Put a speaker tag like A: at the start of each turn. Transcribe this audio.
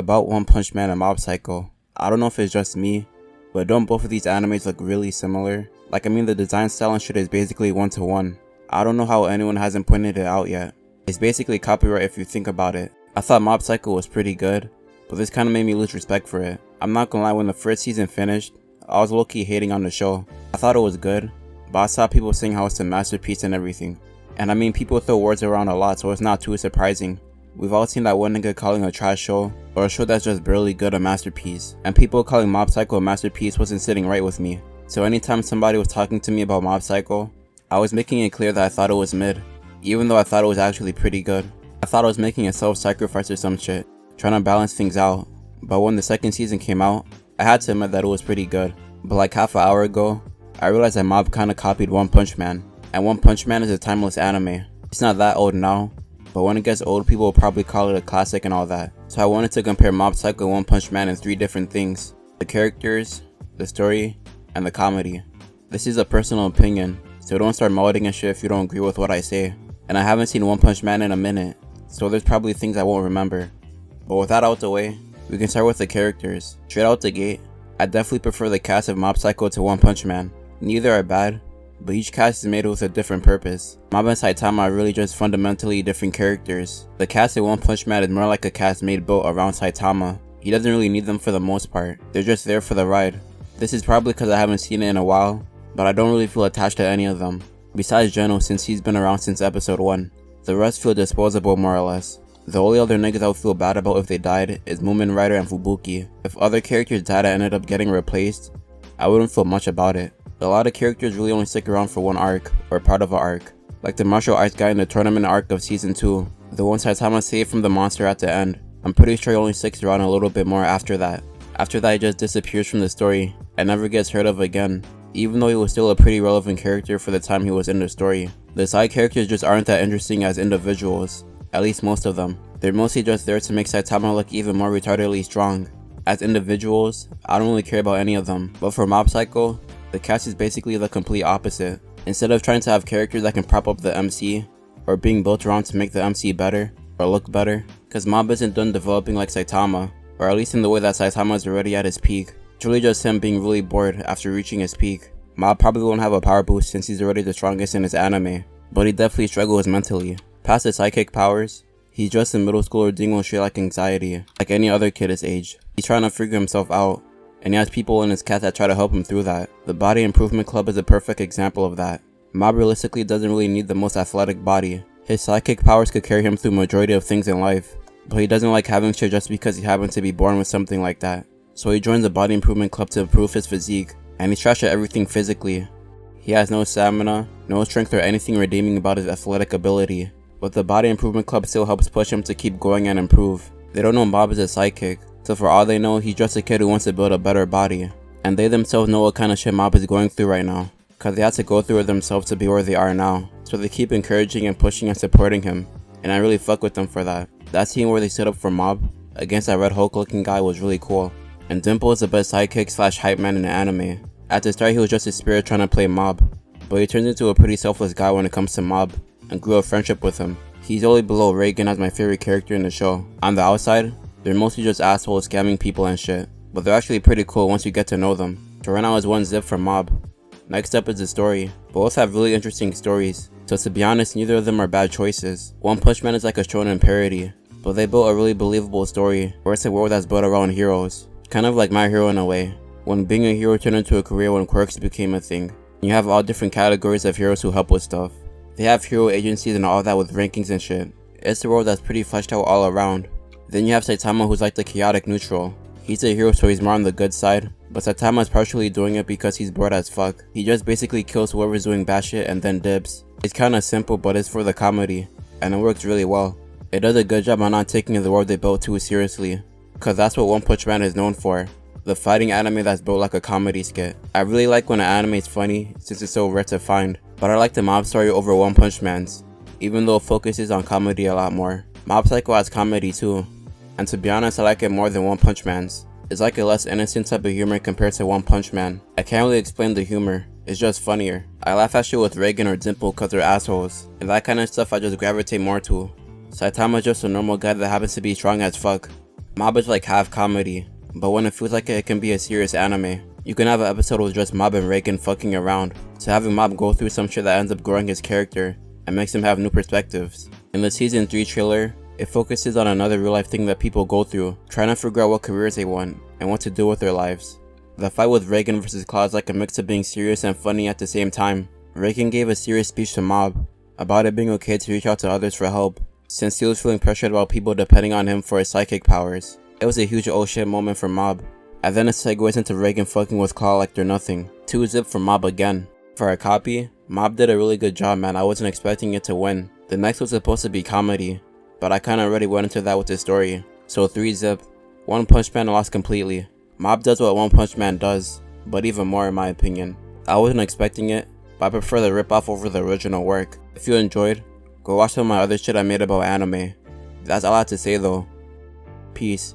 A: About One Punch Man and Mob Psycho. I don't know if it's just me, but don't both of these animes look really similar? Like, I mean, the design style and shit is basically one to one. I don't know how anyone hasn't pointed it out yet. It's basically copyright if you think about it. I thought Mob Psycho was pretty good, but this kinda made me lose respect for it. I'm not gonna lie, when the first season finished, I was low-key hating on the show. I thought it was good, but I saw people saying how it's a masterpiece and everything. And I mean, people throw words around a lot, so it's not too surprising. We've all seen that one nigga calling a trash show, or a show that's just barely good, a masterpiece. And people calling Mob Psycho a masterpiece wasn't sitting right with me. So anytime somebody was talking to me about Mob Psycho, I was making it clear that I thought it was mid, even though I thought it was actually pretty good. I thought I was making a self-sacrifice or some shit, trying to balance things out. But when the second season came out, I had to admit that it was pretty good. But like half an hour ago, I realized that Mob kinda copied One Punch Man. And One Punch Man is a timeless anime. It's not that old now, but when it gets old, people will probably call it a classic and all that. So I wanted to compare Mob Psycho and One Punch Man in 3 different things: the characters, the story, and the comedy. This is a personal opinion, so don't start modding and shit if you don't agree with what I say. And I haven't seen One Punch Man in a minute, so there's probably things I won't remember. But with that out the way, we can start with the characters. Straight out the gate, I definitely prefer the cast of Mob Psycho to One Punch Man. Neither are bad, but each cast is made with a different purpose. Mob and Saitama are really just fundamentally different characters. The cast in One Punch Man is more like a cast made built around Saitama. He doesn't really need them for the most part, they're just there for the ride. This is probably because I haven't seen it in a while, but I don't really feel attached to any of them. Besides Geno, since he's been around since episode 1. The rest feel disposable more or less. The only other niggas I would feel bad about if they died is Moomin Rider and Fubuki. If other characters died and ended up getting replaced, I wouldn't feel much about it. A lot of characters really only stick around for one arc, or part of an arc. Like the martial arts guy in the tournament arc of season 2, the one Saitama saved from the monster at the end. I'm pretty sure he only sticks around a little bit more after that. After that, he just disappears from the story and never gets heard of again, even though he was still a pretty relevant character for the time he was in the story. The side characters just aren't that interesting as individuals, at least most of them. They're mostly just there to make Saitama look even more retardedly strong. As individuals, I don't really care about any of them, but for Mob Psycho, the cast is basically the complete opposite. Instead of trying to have characters that can prop up the MC, or being built around to make the MC better, or look better, cause Mob isn't done developing like Saitama, or at least in the way that Saitama is already at his peak. It's really just him being really bored after reaching his peak. Mob probably won't have a power boost since he's already the strongest in his anime, but he definitely struggles mentally. Past his psychic powers, he's just a middle schooler dealing with shit like anxiety, like any other kid his age. He's trying to figure himself out, and he has people in his cast that try to help him through that. The Body Improvement Club is a perfect example of that. Mob realistically doesn't really need the most athletic body. His psychic powers could carry him through majority of things in life, but he doesn't like having shit just because he happened to be born with something like that. So he joins the Body Improvement Club to improve his physique, and he's trash at everything physically. He has no stamina, no strength, or anything redeeming about his athletic ability, but the Body Improvement Club still helps push him to keep going and improve. They don't know Mob is a sidekick, so for all they know, he's just a kid who wants to build a better body. And they themselves know what kind of shit Mob is going through right now, cause they had to go through it themselves to be where they are now. So they keep encouraging and pushing and supporting him, and I really fuck with them for that. That scene where they stood up for Mob against that Red Hulk looking guy was really cool. And Dimple is the best sidekick slash hype man in the anime. At the start he was just a spirit trying to play Mob, but he turns into a pretty selfless guy when it comes to Mob, and grew a friendship with him. He's only below Reagan as my favorite character in the show. On the outside, they're mostly just assholes scamming people and shit, but they're actually pretty cool once you get to know them. So right now is 1 zip from Mob. Next up is the story. Both have really interesting stories, so to be honest, neither of them are bad choices. One Punch Man is like a shonen parody, but they built a really believable story where it's a world that's built around heroes. Kind of like My Hero in a way, when being a hero turned into a career when quirks became a thing. You have all different categories of heroes who help with stuff. They have hero agencies and all that with rankings and shit. It's a world that's pretty fleshed out all around. Then you have Saitama, who's like the chaotic neutral. He's a hero, so he's more on the good side, but Saitama is partially doing it because he's bored as fuck. He just basically kills whoever's doing bad shit and then dips. It's kinda simple, but it's for the comedy, and it works really well. It does a good job on not taking the world they built too seriously, cause that's what One Punch Man is known for. The fighting anime that's built like a comedy skit. I really like when an anime is funny since it's so rare to find, but I like the Mob story over One Punch Man's, even though it focuses on comedy a lot more. Mob Psycho has comedy too, and to be honest I like it more than One Punch Man's. It's like a less innocent type of humor compared to One Punch Man. I can't really explain the humor, it's just funnier. I laugh at shit with Reagan or Dimple cause they're assholes, and that kind of stuff I just gravitate more to. Saitama's just a normal guy that happens to be strong as fuck. Mob is like half comedy, but when it feels like it can be a serious anime. You can have an episode with just Mob and Reagan fucking around, to having Mob go through some shit that ends up growing his character and makes him have new perspectives. In the season 3 trailer, it focuses on another real life thing that people go through, trying to figure out what careers they want and what to do with their lives. The fight with Reagan versus Claw is like a mix of being serious and funny at the same time. Reagan gave a serious speech to Mob about it being okay to reach out to others for help, since he was feeling pressured about people depending on him for his psychic powers. It was a huge oh shit moment for Mob. And then it segues into Reagan fucking with Claw like they're nothing. 2-zip for Mob again. For a copy, Mob did a really good job, man. I wasn't expecting it to win. The next was supposed to be comedy, but I kinda already went into that with the story. So 3-zip. One Punch Man lost completely. Mob does what One Punch Man does, but even more in my opinion. I wasn't expecting it, but I prefer the ripoff over the original work. If you enjoyed, go watch some of my other shit I made about anime. That's all I have to say though. Peace.